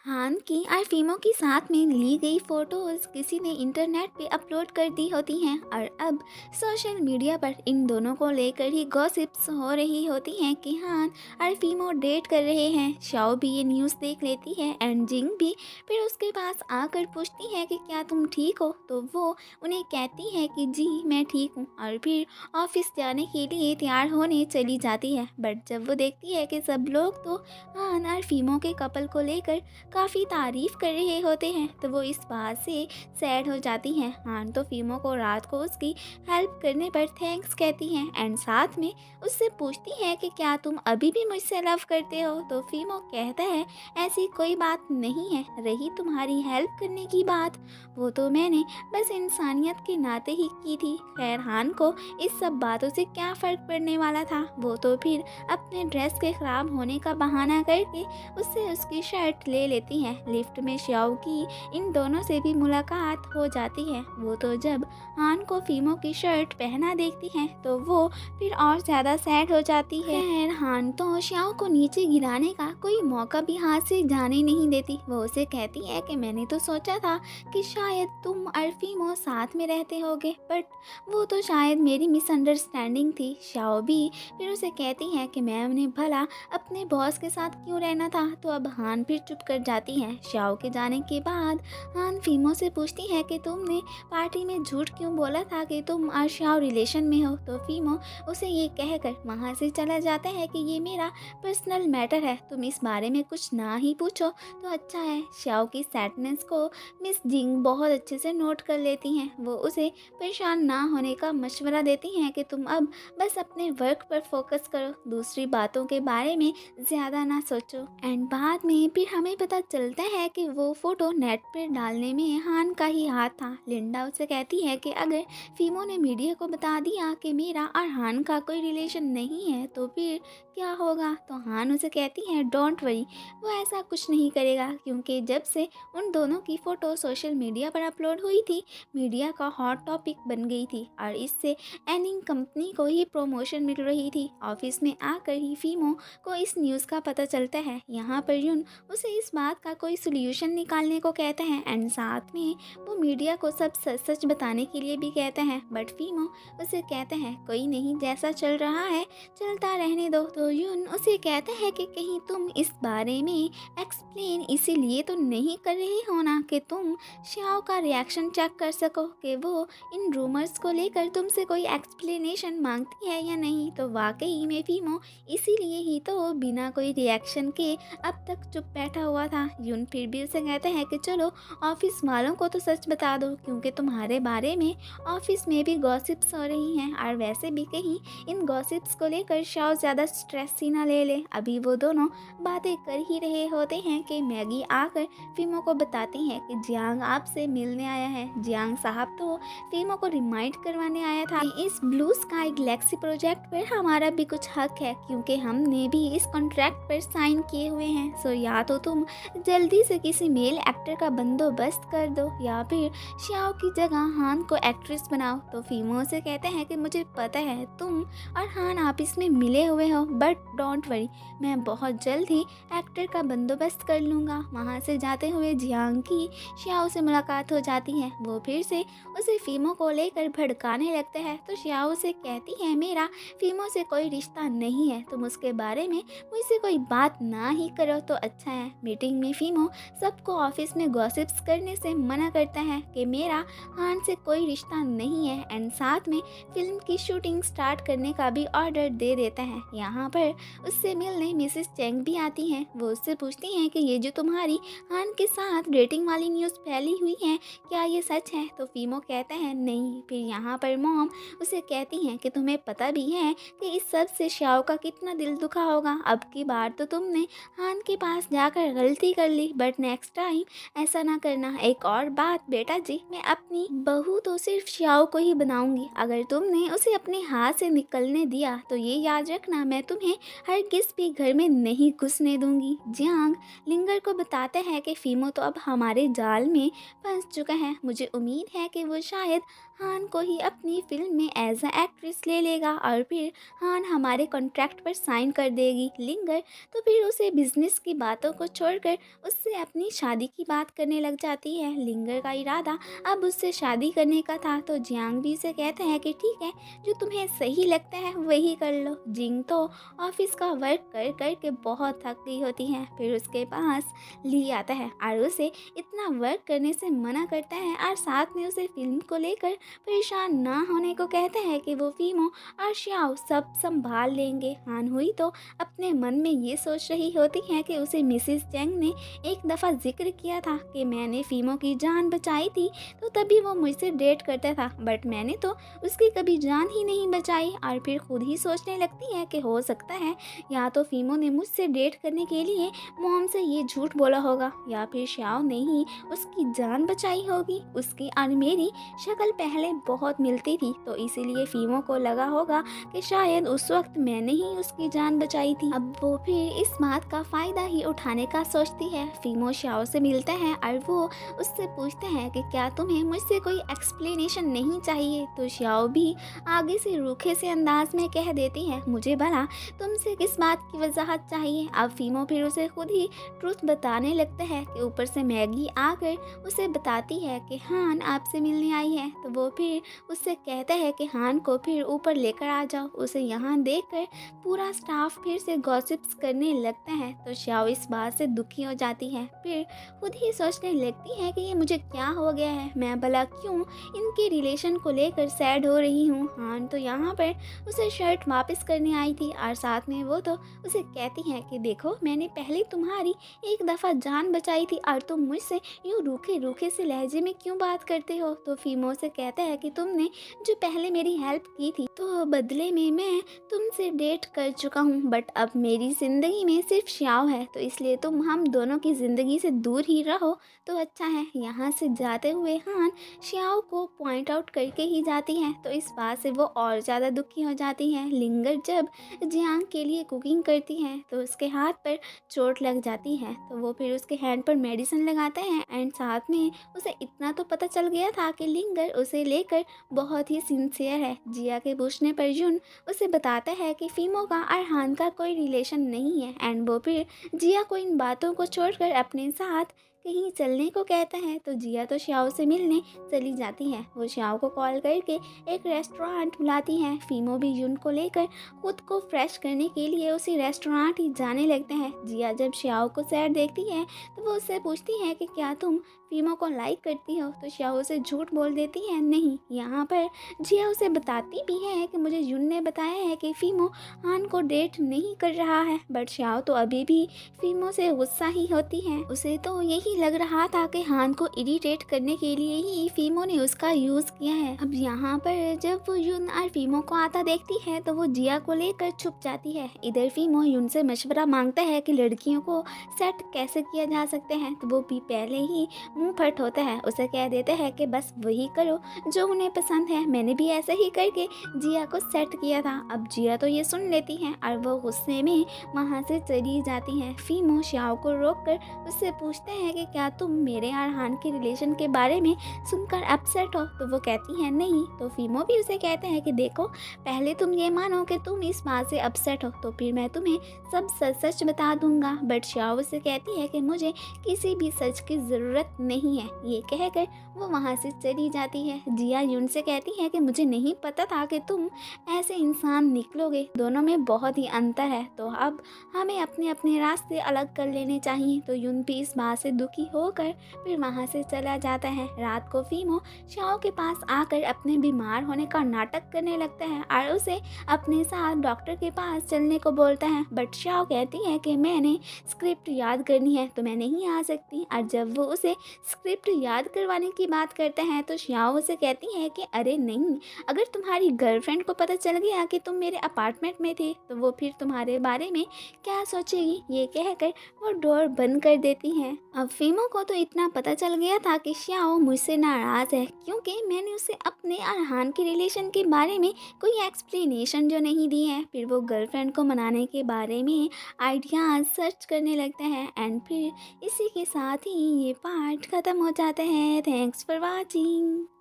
हान की और फिल्मों की साथ में ली गई फोटोज किसी ने इंटरनेट पे अपलोड कर दी होती हैं और अब सोशल मीडिया पर इन दोनों को लेकर ही गॉसिप्स हो रही होती हैं कि हान और फिल्मों डेट कर रहे हैं। शाओ भी ये न्यूज़ देख लेती है एंड जिंग भी फिर उसके पास आकर पूछती है कि क्या तुम ठीक हो, तो वो उन्हें कहती है कि जी मैं ठीक हूँ और फिर ऑफिस जाने के लिए तैयार होने चली जाती है। बट जब वो देखती है कि सब लोग तो हान और फिल्मों के कपल को लेकर काफ़ी तारीफ कर रहे होते हैं, तो वो इस बात से सैड हो जाती हैं। हान तो फिल्मों को रात को उसकी हेल्प करने पर थैंक्स कहती हैं एंड साथ में उससे पूछती है कि क्या तुम अभी भी मुझसे लव करते हो, तो फिल्मों कहता है ऐसी कोई बात नहीं है। रही तुम्हारी हेल्प करने की बात, वो तो मैंने बस इंसानियत के नाते ही की थी। खैर हान को इस सब बातों से क्या फ़र्क पड़ने वाला था, वो तो फिर अपने ड्रेस के ख़राब होने का बहाना करके उससे उसकी शर्ट ले लेती हैं। लिफ्ट में श्याओ की इन दोनों से भी मुलाकात हो जाती है। वो तो जब हान को फिल्मों की शर्ट पहना देखती हैं तो वो फिर और ज़्यादा सैड हो जाती है। खैर हान तो श्याओ को नीचे गिराने का कोई मौका भी हाथ से जाने नहीं देती। वो उसे कहती है कि मैंने तो सोचा था कि शायद तुम और फिल्मों साथ में रहते होगे, बट वो तो शायद मेरी मिसअंडरस्टैंडिंग थी। श्याओ भी फिर उसे कहती है कि मैं उन्हें भला अपने बॉस के साथ क्यों रहना था, तो अब हान फिर चुप कर जाती है। श्याओ के जाने के बाद हान फिल्मों से पूछती है कि तुमने पार्टी में झूठ क्यों बोला था कि तुम और श्याओ रिलेशन में हो, तो फिल्मों उसे ये कहकर वहाँ से चला जाता है कि ये मेरा पर्सनल मैटर है, तुम इस बारे में कुछ ना ही पूछो तो अच्छा है। श्याओ की सैडनेस को मिस जिंग बहुत अच्छे से नोट कर लेती हैं। वो उसे परेशान ना होने का मशवरा देती हैं कि तुम अब बस अपने वर्क पर फोकस करो, दूसरी बातों के बारे में ज़्यादा ना सोचो। एंड बाद में फिर हमें पता चलता है कि वो फोटो नेट पर डालने में हान का ही हाथ था। लिंडा उससे कहती है कि अगर फिल्मों ने मीडिया को बता दिया कि मेरा और हान का कोई रिलेशन नहीं है तो फिर क्या होगा, तो हान उसे कहती है डोंट वरी, वो ऐसा कुछ नहीं करेगा, क्योंकि जब से उन दोनों की फ़ोटो सोशल मीडिया पर अपलोड हुई थी मीडिया का हॉट टॉपिक बन गई थी और इससे एनिंग कंपनी को ही प्रमोशन मिल रही थी। ऑफिस में आकर ही फिल्मों को इस न्यूज़ का पता चलता है। यहाँ पर युन उसे इस बात का कोई सोल्यूशन निकालने को कहते हैं एंड साथ में वो मीडिया को सब सच सच बताने के लिए भी कहते हैं, बट फिल्मों उसे कहते हैं कोई नहीं, जैसा चल रहा है चलता रहने दो। तो युन उसे कहते हैं कि कहीं तुम इस बारे में एक्सप्लेन इसीलिए तो नहीं कर रहे हो ना कि तुम श्याओ का रिएक्शन चेक कर सको कि वो इन रूमर्स को लेकर तुमसे कोई एक्सप्लेनेशन मांगती है या नहीं। तो वाकई में फिल्मों इसीलिए ही तो बिना कोई रिएक्शन के अब तक चुप बैठा हुआ था। यून फिर भी उसे कहते हैं कि चलो ऑफिस वालों को तो सच बता दो, क्योंकि तुम्हारे बारे में ऑफिस में भी गॉसिप्स हो रही हैं और वैसे भी कहीं इन गॉसिप्स को लेकर शाओ ज़्यादा स्ट्रेस ही ना ले ले। अभी वो दोनों बातें कर ही रहे होते हैं कि मैगी आकर फिल्मों को बताती है कि जियांग आपसे मिलने आया है। जियांग साहब तो फिल्मों को रिमाइंड करवाने आया था कि इस ब्लू स्काई गैलेक्सी प्रोजेक्ट पर हमारा भी कुछ हक है, क्योंकि हमने भी इस कॉन्ट्रैक्ट पर साइन किए हुए हैं। सो या तो तुम जल्दी से किसी मेल एक्टर का बंदोबस्त कर दो या फिर श्याओ की जगह हान को एक्ट्रेस बनाओ। तो फिल्मों से कहते हैं कि मुझे पता है तुम और हान आपस में मिले हुए हो, बट डोंट वरी, मैं बहुत जल्द ही एक्टर का बंदोबस्त कर लूँगा। वहाँ से जाते हुए जियांग की श्याओ से मुलाकात हो जाती है। वो फिर से उसे फिल्मों को लेकर भड़काने लगता है, तो श्याओ से कहती है मेरा फिल्मों से कोई रिश्ता नहीं है, तुम उसके बारे में मुझसे कोई बात ना ही करो तो अच्छा है। मीटिंग में फिल्मों सबको ऑफिस में गॉसिप्स करने से मना करता है कि मेरा हान से कोई रिश्ता नहीं है एंड साथ में फिल्म की शूटिंग स्टार्ट करने का भी ऑर्डर दे देता है। यहाँ पर उससे मिलने मिसेस चेंग भी आती हैं। वो उससे पूछती हैं कि ये जो तुम्हारी हान के साथ डेटिंग वाली न्यूज़ फैली हुई है क्या ये सच है, तो फीमो कहता है नहीं। फिर यहाँ पर मॉम उसे कहती हैं कि तुम्हें पता भी है कि इस सब से श्याओ का कितना दिल दुखा होगा। अब की बार तो तुमने हान के पास जाकर गलती कर ली, बट नेक्स्ट टाइम ऐसा ना करना। एक और बात बेटा जी, मैं अपनी बहू तो सिर्फ श्याओ को ही बनाऊंगी, अगर तुमने उसे अपने हाथ से निकलने दिया तो ये याद रखना मैं तुम्हें हर किस भी घर में नहीं घुसने दूंगी। जियांग लिंगर को बताता है कि फीमो तो अब हमारे जाल में फंस चुका है, मुझे उम्मीद है कि वो शायद हान को ही अपनी फिल्म में एज अ एक्ट्रेस ले लेगा और फिर हान हमारे कॉन्ट्रैक्ट पर साइन कर देगी। लिंगर तो फिर उसे बिजनेस की बातों को छोड़कर उससे अपनी शादी की बात करने लग जाती है। लिंगर का इरादा अब उससे शादी करने का था, तो जियांग भी उसे कहते हैं कि ठीक है, जो तुम्हें सही लगता है वही कर लो। जिंग तो ऑफिस का वर्क कर कर के बहुत थक गई होती है। फिर उसके पास ली आता है और उसे इतना वर्क करने से मना करता है और साथ में उसे फिल्म को लेकर परेशान ना होने को कहता है कि वो फीमो और श्याओ सब संभाल लेंगे। हान हुई तो अपने मन में ये सोच रही होती है कि उसे मिसिस चेंग ने एक दफ़ा जिक्र किया था कि मैंने फीमो की जान बचाई थी, तो तभी वो मुझसे डेट करता था, बट मैंने तो उसकी कभी जान ही नहीं बचाई। और फिर खुद ही सोचने लगती है कि हो सकता है या तो फीमो ने मुझसे डेट करने के लिए मॉम से ये झूठ बोला होगा या फिर श्याओ ने ही उसकी जान बचाई होगी। उसकी और मेरी शक्ल पहले बहुत मिलती थी, तो इसीलिए फीमो को लगा होगा कि शायद उस वक्त मैंने ही उसकी जान बचाई थी। अब वो फिर इस बात का फ़ायदा ही उठाने का सोचती है। फीमो श्याओ से मिलता है और वो उससे पूछते हैं कि क्या तुम्हें मुझसे कोई एक्सप्लेनेशन नहीं चाहिए, तो श्याओ भी आगे से रूखे से अंदाज में कह देती है, मुझे भला तुमसे किस बात की वजाहत चाहिए। अब फीमो फिर उसे खुद ही ट्रूथ बताने लगता है कि ऊपर से मैगी आकर उसे बताती है कि हान आपसे मिलने आई है, तो वो फिर उससे कहता है कि हान को फिर ऊपर लेकर आ जाओ। उसे यहाँ देखकर पूरा स्टाफ फिर से गॉसिप्स करने लगता है, तो श्याओ इस बात से दुखी हो जाती है। फिर खुद ही सोचने लगती है कि ये मुझे क्या हो गया है, मैं भला क्यों इनके रिलेशन को लेकर सैड हो रही हूँ। हान तो यहाँ पर उसे शर्ट वापस करने आई थी और साथ में वो तो उसे कहती है कि देखो, मैंने पहले तुम्हारी एक दफ़ा जान बचाई थी और तुम मुझसे यूँ रूखे रूखे से लहजे में क्यों बात करते हो। तो फीमो से कहता है कि तुमने जो पहले मेरी हेल्प की थी, तो बदले में मैं तुमसे डेट कर चुका हूँ, बट अब मेरी ज़िंदगी में सिर्फ श्याओ है, तो इसलिए तुम हम दोनों की ज़िंदगी से दूर ही रहो तो अच्छा है। यहाँ से जाते हुए हान श्याओ को पॉइंट आउट करके ही जाती है, तो इस बात से वो और ज़्यादा दुखी हो जाती है। लिंगर जब जियांग के लिए कुकिंग करती है तो उसके हाथ पर चोट लग जाती है, तो वो फिर उसके हैंड पर मेडिसिन लगाता है एंड साथ में उसे इतना तो पता चल गया था कि लिंगर उसे लेकर बहुत ही सिंसियर है। जिया के पूछने पर जुन उसे बताता है कि फीमो का और हान का कोई रिलेशन नहीं है एंड वो फिर जिया को इन बातों को छोड़कर अपने साथ कहीं चलने को कहता है, तो जिया तो श्याओ से मिलने चली जाती है। वो श्याओ को कॉल करके एक रेस्टोरेंट बुलाती है। फीमो भी जुन को लेकर खुद को फ्रेश करने के लिए उसी रेस्टोरेंट ही जाने लगते हैं। जिया जब श्याओ को सैड देखती है तो वो उससे पूछती है कि क्या तुम फीमो को लाइक करती हो, तो श्याओ उसे झूठ बोल देती है नहीं। यहाँ पर जिया उसे बताती भी है कि मुझे जुन ने बताया है कि फीमो हान को डेट नहीं कर रहा है, बट श्याओ तो अभी भी फीमो से गुस्सा ही होती है। उसे तो यही लग रहा था कि हान को इरिटेट करने के लिए ही फीमो ने उसका यूज़ किया है। अब यहाँ पर जब वो युन और फीमो को आता देखती है तो वो जिया को लेकर छुप जाती है। इधर फीमो युन से मशवरा मांगता है कि लड़कियों को सेट कैसे किया जा सकते हैं, तो वो भी पहले ही मुंह फट होता है। उसे कह देते हैं कि बस वही करो जो उन्हें पसंद है, मैंने भी ऐसा ही करके जिया को सेट किया था। अब जिया तो ये सुन लेती है और वो गुस्से में वहाँ से चली जाती है। फीमो श्याओ को रोककर उससे पूछते हैं कि क्या तुम मेरे और हान के रिलेशन के बारे में सुनकर अपसेट हो, तो वो कहती है नहीं। तो फीमो भी उसे कहते हैं कि देखो, पहले तुम ये मानो कि तुम इस बात से अपसेट हो, तो फिर मैं तुम्हें सब सच सच बता दूंगा। बट श्याओ उसे कहती है कि मुझे किसी भी सच की ज़रूरत नहीं है। ये कहकर वो वहाँ से चली जाती है। जिया युन से कहती है कि मुझे नहीं पता था कि तुम ऐसे इंसान निकलोगे, दोनों में बहुत ही अंतर है, तो अब हमें अपने अपने रास्ते अलग कर लेने चाहिए। तो युन भी इस बात से दुखी होकर फिर वहाँ से चला जाता है। रात को फीमो श्याओ के पास आकर अपने बीमार होने का नाटक करने लगता है और उसे अपने साथ डॉक्टर के पास चलने को बोलता है, बट श्याओ कहती है कि मैंने स्क्रिप्ट याद करनी है तो मैं नहीं आ सकती। और जब वो उसे स्क्रिप्ट याद करवाने की बात करता है तो श्याओ उसे कहती है कि अरे नहीं, अगर तुम्हारी गर्लफ्रेंड को पता चल गया कि तुम मेरे अपार्टमेंट में थे तो वो फिर तुम्हारे बारे में क्या सोचेगी। ये कहकर वो डोर बंद कर देती है। अब फीमो को तो इतना पता चल गया था कि श्याओ मुझसे नाराज़ है क्योंकि मैंने उसे अपने और हान के रिलेशन के बारे में कोई एक्सप्लेनेशन जो नहीं दी है। फिर वो गर्लफ्रेंड को मनाने के बारे में आइडियाज़ सर्च करने लगते हैं एंड फिर इसी के साथ ही ये पार्ट ख़त्म हो जाता है। Thanks for watching.